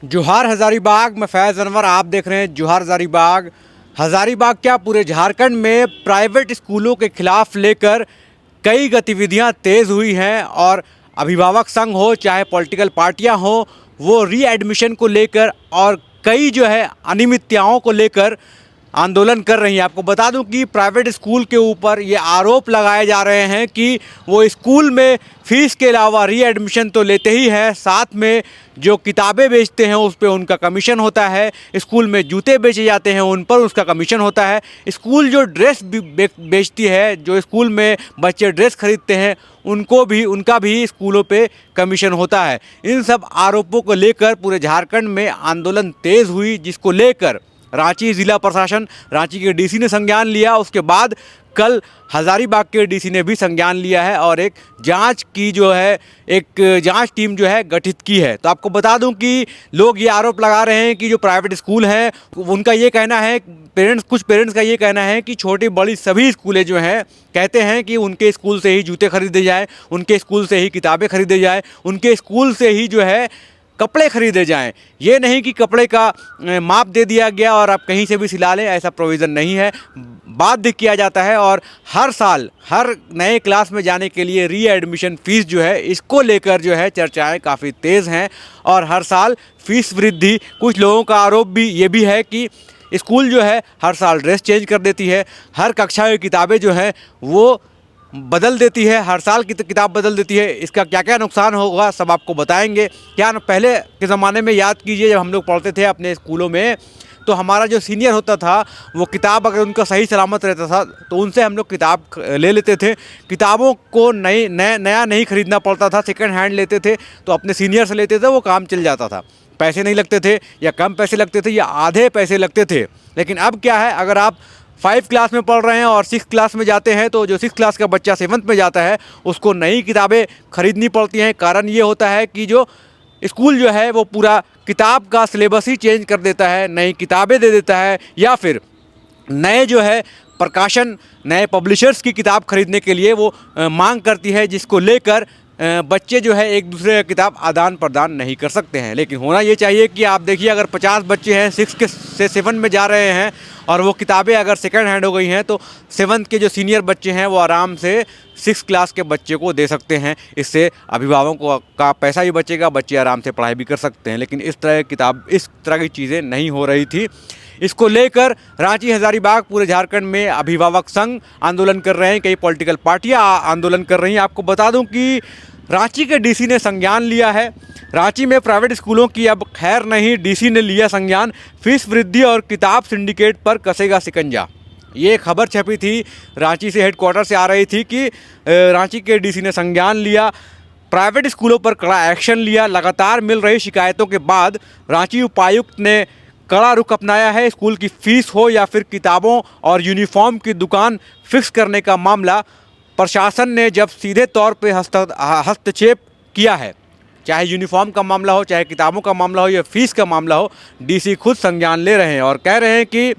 जोहार हज़ारीबाग। मैं फैज़ अनवर, आप देख रहे हैं जोहार हज़ारीबाग। हज़ारीबाग क्या, पूरे झारखंड में प्राइवेट स्कूलों के खिलाफ लेकर कई गतिविधियां तेज़ हुई हैं और अभिभावक संघ हो चाहे पॉलिटिकल पार्टियां हो, वो रीएडमिशन को लेकर और कई जो है अनियमितताओं को लेकर आंदोलन कर रही हैं। आपको बता दूं कि प्राइवेट स्कूल के ऊपर ये आरोप लगाए जा रहे हैं कि वो स्कूल में फ़ीस के अलावा रीएडमिशन तो लेते ही है, साथ में जो किताबें बेचते हैं उस पर उनका कमीशन होता है, स्कूल में जूते बेचे जाते हैं उन पर उसका कमीशन होता है, स्कूल जो ड्रेस बेचती है, जो स्कूल में बच्चे ड्रेस खरीदते हैं उनका भी स्कूलों पे कमीशन होता है। इन सब आरोपों को लेकर पूरे झारखंड में आंदोलन तेज़ हुई, जिसको लेकर रांची ज़िला प्रशासन, रांची के डीसी ने संज्ञान लिया। उसके बाद कल हज़ारीबाग के डीसी ने भी संज्ञान लिया है और एक जांच टीम जो है गठित की है। तो आपको बता दूं कि लोग ये आरोप लगा रहे हैं कि जो प्राइवेट स्कूल हैं उनका ये कहना है, कुछ पेरेंट्स का ये कहना है कि छोटी बड़ी सभी स्कूलें जो हैं कहते हैं कि उनके स्कूल से ही जूते खरीदे जाए, उनके स्कूल से ही किताबें खरीदे जाए, उनके स्कूल से ही जो है कपड़े खरीदे जाएं। ये नहीं कि कपड़े का माप दे दिया गया और आप कहीं से भी सिला लें, ऐसा प्रोविज़न नहीं है। बाध्य किया जाता है और हर साल हर नए क्लास में जाने के लिए रीएडमिशन फ़ीस जो है, इसको लेकर जो है चर्चाएं काफ़ी तेज़ हैं और हर साल फ़ीस वृद्धि। कुछ लोगों का आरोप भी ये भी है कि स्कूल जो है हर साल ड्रेस चेंज कर देती है, हर कक्षा की किताबें जो हैं वो बदल देती है, हर साल की किताब बदल देती है। इसका क्या क्या नुकसान होगा सब आपको बताएंगे। क्या पहले के ज़माने में याद कीजिए, जब हम लोग पढ़ते थे अपने स्कूलों में, तो हमारा जो सीनियर होता था वो किताब अगर उनका सही सलामत रहता था तो उनसे हम लोग किताब ले लेते थे। किताबों को नया नहीं खरीदना पड़ता था, सेकंड हैंड लेते थे, तो अपने सीनियर से लेते थे, वो काम चल जाता था। पैसे नहीं लगते थे या कम पैसे लगते थे या आधे पैसे लगते थे। लेकिन अब क्या है, अगर आप 5 क्लास में पढ़ रहे हैं और 6 क्लास में जाते हैं तो जो 6 क्लास का बच्चा 7th में जाता है उसको नई किताबें खरीदनी पड़ती हैं। कारण ये होता है कि जो स्कूल जो है वो पूरा किताब का सिलेबस ही चेंज कर देता है, नई किताबें दे देता है, या फिर नए जो है प्रकाशन, नए पब्लिशर्स की किताब खरीदने के लिए वो मांग करती है, जिसको लेकर बच्चे जो है एक दूसरे का किताब आदान प्रदान नहीं कर सकते हैं। लेकिन होना ये चाहिए कि आप देखिए, अगर 50 बच्चे हैं 6 से 7 में जा रहे हैं और वो किताबें अगर सेकंड हैंड हो गई हैं तो 7th के जो सीनियर बच्चे हैं वो आराम से 6 क्लास के बच्चे को दे सकते हैं। इससे अभिभावकों का पैसा भी बचेगा, बच्चे आराम से पढ़ाई भी कर सकते हैं। लेकिन इस तरह की चीज़ें नहीं हो रही थी। इसको लेकर रांची हज़ारीबाग पूरे झारखंड में अभिभावक संघ आंदोलन कर रहे हैं, कई पॉलिटिकल पार्टियां आंदोलन कर रही हैं। आपको बता दूं कि रांची के डीसी ने संज्ञान लिया है। रांची में प्राइवेट स्कूलों की अब खैर नहीं, डीसी ने लिया संज्ञान। फीस वृद्धि और किताब सिंडिकेट पर कसेगा शिकंजा, ये खबर छपी थी, रांची से हेडक्वार्टर से आ रही थी कि रांची के डीसी ने संज्ञान लिया, प्राइवेट स्कूलों पर कड़ा एक्शन लिया। लगातार मिल रही शिकायतों के बाद रांची उपायुक्त ने कड़ा रुख अपनाया है। स्कूल की फ़ीस हो या फिर किताबों और यूनिफॉर्म की दुकान फिक्स करने का मामला प्रशासन ने जब सीधे तौर पे हस्तक्षेप किया है, चाहे यूनिफॉर्म का मामला हो, चाहे किताबों का मामला हो या फीस का मामला हो, डीसी खुद संज्ञान ले रहे हैं और कह रहे हैं कि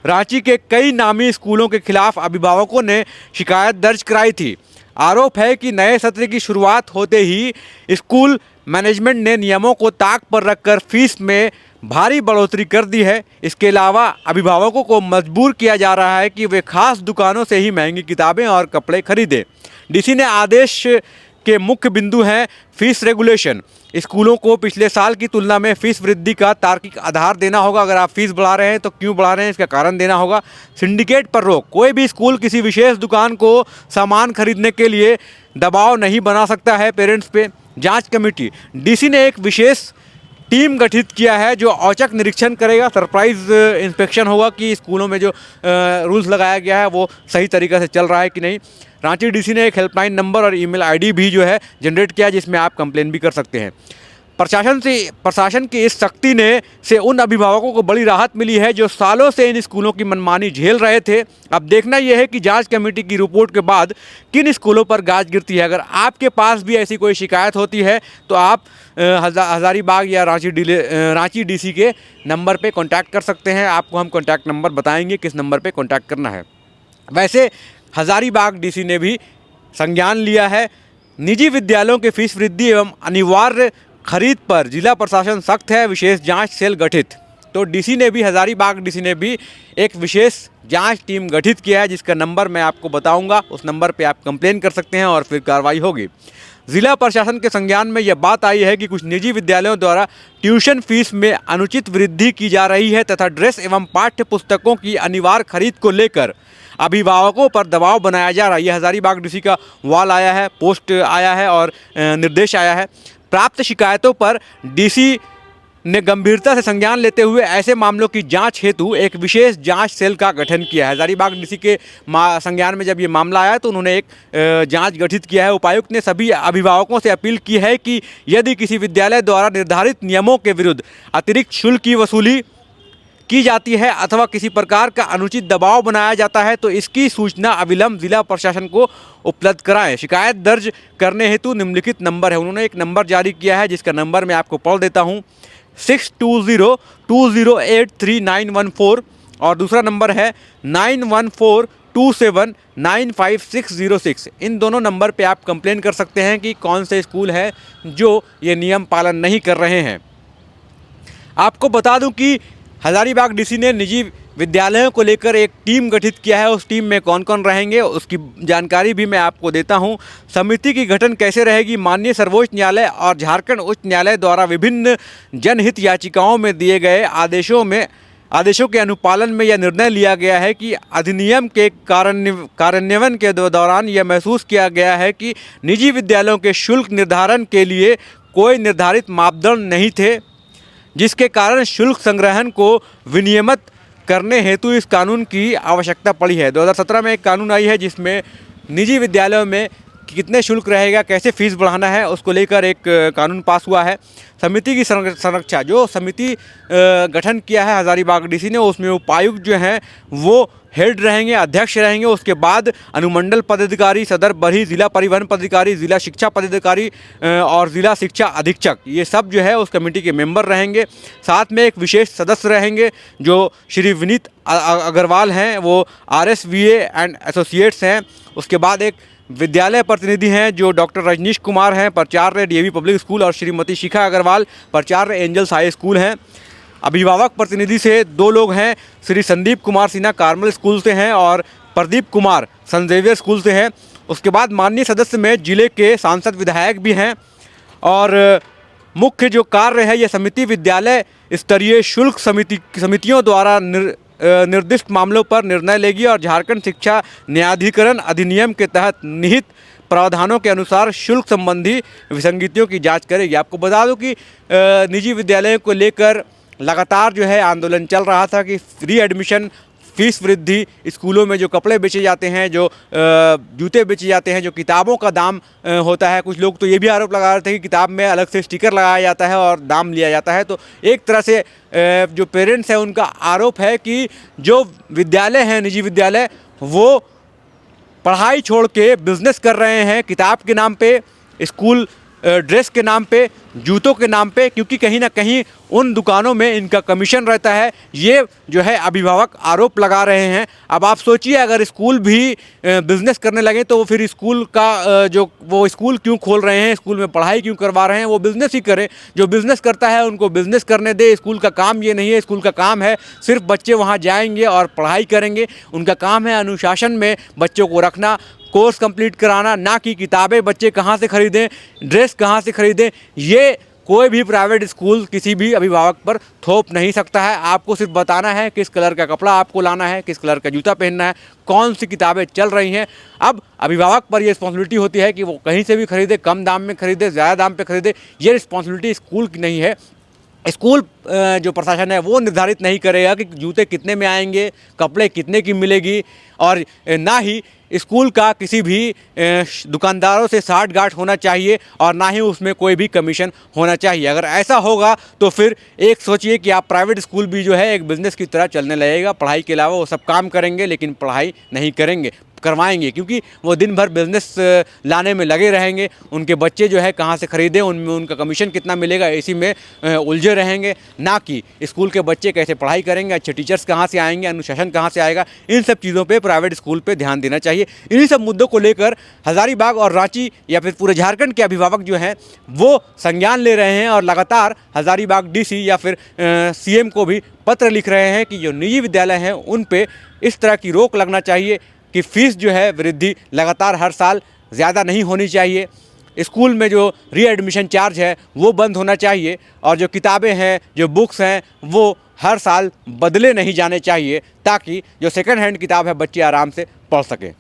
रांची के कई नामी स्कूलों के खिलाफ अभिभावकों ने शिकायत दर्ज कराई थी। आरोप है कि नए सत्र की शुरुआत होते ही स्कूल मैनेजमेंट ने नियमों को ताक पर रखकर फीस में भारी बढ़ोतरी कर दी है। इसके अलावा अभिभावकों को मजबूर किया जा रहा है कि वे खास दुकानों से ही महंगी किताबें और कपड़े खरीदें। डीसी ने आदेश के मुख्य बिंदु हैं फीस रेगुलेशन। स्कूलों को पिछले साल की तुलना में फीस वृद्धि का तार्किक आधार देना होगा। अगर आप फीस बढ़ा रहे हैं तो क्यों बढ़ा रहे हैं, इसका कारण देना होगा। सिंडिकेट पर रोक, कोई भी स्कूल किसी विशेष दुकान को सामान खरीदने के लिए दबाव नहीं बना सकता है पेरेंट्स पे। जांच कमेटी, डीसी ने एक विशेष टीम गठित किया है जो औचक निरीक्षण करेगा। सरप्राइज इंस्पेक्शन होगा कि स्कूलों में जो रूल्स लगाया गया है वो सही तरीके से चल रहा है कि नहीं। रांची डीसी ने एक हेल्पलाइन नंबर और ईमेल आईडी भी जो है जनरेट किया, जिसमें आप कंप्लेन भी कर सकते हैं। प्रशासन की इस सख्ती से उन अभिभावकों को बड़ी राहत मिली है जो सालों से इन स्कूलों की मनमानी झेल रहे थे। अब देखना यह है कि जांच कमेटी की रिपोर्ट के बाद किन स्कूलों पर गाज गिरती है। अगर आपके पास भी ऐसी कोई शिकायत होती है तो आप हज़ारीबाग या रांची डीसी के नंबर पे कांटेक्ट कर सकते हैं। आपको हम कांटेक्ट नंबर बताएंगे किस नंबर पे कांटेक्ट करना है। वैसे हज़ारीबाग डीसी ने भी संज्ञान लिया है। निजी विद्यालयों के फीस वृद्धि एवं अनिवार्य खरीद पर जिला प्रशासन सख्त है, विशेष जांच सेल गठित। तो डीसी ने भी, हजारीबाग डीसी ने भी एक विशेष जांच टीम गठित किया है, जिसका नंबर मैं आपको बताऊंगा। उस नंबर पे आप कंप्लेन कर सकते हैं और फिर कार्रवाई होगी। जिला प्रशासन के संज्ञान में यह बात आई है कि कुछ निजी विद्यालयों द्वारा ट्यूशन फीस में अनुचित वृद्धि की जा रही है तथा ड्रेस एवं पाठ्य पुस्तकों की अनिवार्य खरीद को लेकर अभिभावकों पर दबाव बनाया जा रहा है। यह हजारीबाग डीसी का वाल आया है, पोस्ट आया है और निर्देश आया है। प्राप्त शिकायतों पर डीसी ने गंभीरता से संज्ञान लेते हुए ऐसे मामलों की जांच हेतु एक विशेष जांच सेल का गठन किया है। हजारीबाग डीसी के संज्ञान में जब ये मामला आया तो उन्होंने एक जांच गठित किया है। उपायुक्त ने सभी अभिभावकों से अपील की है कि यदि किसी विद्यालय द्वारा निर्धारित नियमों के विरुद्ध अतिरिक्त शुल्क की वसूली की जाती है अथवा किसी प्रकार का अनुचित दबाव बनाया जाता है तो इसकी सूचना अविलंब जिला प्रशासन को उपलब्ध कराएं। शिकायत दर्ज करने हेतु निम्नलिखित नंबर है। उन्होंने एक नंबर जारी किया है, जिसका नंबर मैं आपको पढ़ देता हूँ, 6202083914 और दूसरा नंबर है 9142795606। इन दोनों नंबर पे आप कंप्लेन कर सकते हैं कि कौन से स्कूल है जो ये नियम पालन नहीं कर रहे हैं। आपको बता दूं कि हजारीबाग डीसी ने निजी विद्यालयों को लेकर एक टीम गठित किया है। उस टीम में कौन कौन रहेंगे उसकी जानकारी भी मैं आपको देता हूं। समिति की गठन कैसे रहेगी? माननीय सर्वोच्च न्यायालय और झारखंड उच्च न्यायालय द्वारा विभिन्न जनहित याचिकाओं में दिए गए आदेशों के अनुपालन में यह निर्णय लिया गया है कि अधिनियम के कार्यान्वयन के दौरान यह महसूस किया गया है कि निजी विद्यालयों के शुल्क निर्धारण के लिए कोई निर्धारित मापदंड नहीं थे, जिसके कारण शुल्क संग्रहण को विनियमित करने हेतु इस कानून की आवश्यकता पड़ी है। 2017 में एक कानून आई है जिसमें निजी विद्यालयों में कितने शुल्क रहेगा, कैसे फीस बढ़ाना है, उसको लेकर एक कानून पास हुआ है। समिति की संरक्षा, जो समिति गठन किया है हजारीबाग डीसी ने, उसमें उपायुक्त जो हैं वो हेड रहेंगे, अध्यक्ष रहेंगे। उसके बाद अनुमंडल पदाधिकारी, सदर बरही, जिला परिवहन पदाधिकारी, जिला शिक्षा पदाधिकारी और जिला शिक्षा अधीक्षक, ये सब जो है उस कमेटी के मेंबर रहेंगे। साथ में एक विशेष सदस्य रहेंगे जो श्री विनीत अग्रवाल हैं, वो RSVA एंड एसोसिएट्स हैं। उसके बाद एक विद्यालय प्रतिनिधि हैं जो डॉक्टर रजनीश कुमार हैं, प्राचार्य DAV पब्लिक स्कूल, और श्रीमती शिखा अग्रवाल, प्राचार्य एंजल्स हाई स्कूल हैं। अभिभावक प्रतिनिधि से 2 लोग हैं, श्री संदीप कुमार सिन्हा कार्मल स्कूल से हैं और प्रदीप कुमार सन जेवियर स्कूल से हैं। उसके बाद माननीय सदस्य में जिले के सांसद विधायक भी हैं। और मुख्य जो कार्य है, यह समिति विद्यालय स्तरीय शुल्क समितियों द्वारा निर्दिष्ट मामलों पर निर्णय लेगी और झारखंड शिक्षा न्यायाधिकरण अधिनियम के तहत निहित प्रावधानों के अनुसार शुल्क संबंधी विसंगतियों की जांच करेगी। आपको बता दूं कि निजी विद्यालयों को लेकर लगातार जो है आंदोलन चल रहा था कि फ्री एडमिशन, फीस वृद्धि, स्कूलों में जो कपड़े बेचे जाते हैं, जो जूते बेचे जाते हैं, जो किताबों का दाम होता है। कुछ लोग तो ये भी आरोप लगा रहे थे कि किताब में अलग से स्टिकर लगाया जाता है और दाम लिया जाता है। तो एक तरह से जो पेरेंट्स हैं उनका आरोप है कि जो विद्यालय हैं, निजी विद्यालय, वो पढ़ाई छोड़ के बिजनेस कर रहे हैं, किताब के नाम पे, स्कूल ड्रेस के नाम पे, जूतों के नाम पे, क्योंकि कहीं ना कहीं उन दुकानों में इनका कमीशन रहता है। ये जो है अभिभावक आरोप लगा रहे हैं। अब आप सोचिए, अगर स्कूल भी बिजनेस करने लगे तो फिर स्कूल का जो वो स्कूल क्यों खोल रहे हैं, स्कूल में पढ़ाई क्यों करवा रहे हैं? वो बिज़नेस ही करें। जो बिज़नेस करता है उनको बिज़नेस करने दे। स्कूल का काम ये नहीं है। स्कूल का काम है सिर्फ बच्चे वहाँ जाएंगे और पढ़ाई करेंगे। उनका काम है अनुशासन में बच्चों को रखना, कोर्स कंप्लीट कराना, ना कि किताबें बच्चे कहाँ से खरीदें, ड्रेस कहाँ से खरीदें। ये कोई भी प्राइवेट स्कूल किसी भी अभिभावक पर थोप नहीं सकता है। आपको सिर्फ बताना है किस कलर का कपड़ा आपको लाना है, किस कलर का जूता पहनना है, कौन सी किताबें चल रही हैं। अब अभिभावक पर ये रिस्पॉन्सिबिलिटी होती है कि वो कहीं से भी खरीदे, कम दाम में खरीदे, ज़्यादा दाम पे खरीदे। ये रिस्पॉन्सिबिलिटी स्कूल की नहीं है। स्कूल जो प्रशासन है वो निर्धारित नहीं करेगा कि जूते कितने में आएंगे, कपड़े कितने की मिलेगी, और ना ही स्कूल का किसी भी दुकानदारों से साठ-गांठ होना चाहिए और ना ही उसमें कोई भी कमीशन होना चाहिए। अगर ऐसा होगा तो फिर एक सोचिए कि आप प्राइवेट स्कूल भी जो है एक बिज़नेस की तरह चलने लगेगा। पढ़ाई के अलावा वो सब काम करेंगे लेकिन पढ़ाई नहीं करेंगे। करवाएंगे, क्योंकि वो दिन भर बिजनेस लाने में लगे रहेंगे। उनके बच्चे जो है कहाँ से खरीदें, उनमें उनका कमीशन कितना मिलेगा, इसी में उलझे रहेंगे, ना कि स्कूल के बच्चे कैसे पढ़ाई करेंगे, अच्छे टीचर्स कहाँ से आएंगे, अनुशासन कहाँ से आएगा। इन सब चीज़ों पे प्राइवेट स्कूल पे ध्यान देना चाहिए। इन्हीं सब मुद्दों को लेकर हज़ारीबाग और रांची या फिर पूरे झारखंड के अभिभावक जो हैं वो संज्ञान ले रहे हैं और लगातार हज़ारीबाग डीसी या फिर सीएम को भी पत्र लिख रहे हैं कि जो निजी विद्यालय हैं उन पे इस तरह की रोक लगना चाहिए कि फ़ीस जो है वृद्धि लगातार हर साल ज़्यादा नहीं होनी चाहिए। स्कूल में जो रीएडमिशन चार्ज है वो बंद होना चाहिए और जो किताबें हैं, जो बुक्स हैं, वो हर साल बदले नहीं जाने चाहिए, ताकि जो सेकंड हैंड किताब है बच्चे आराम से पढ़ सकें।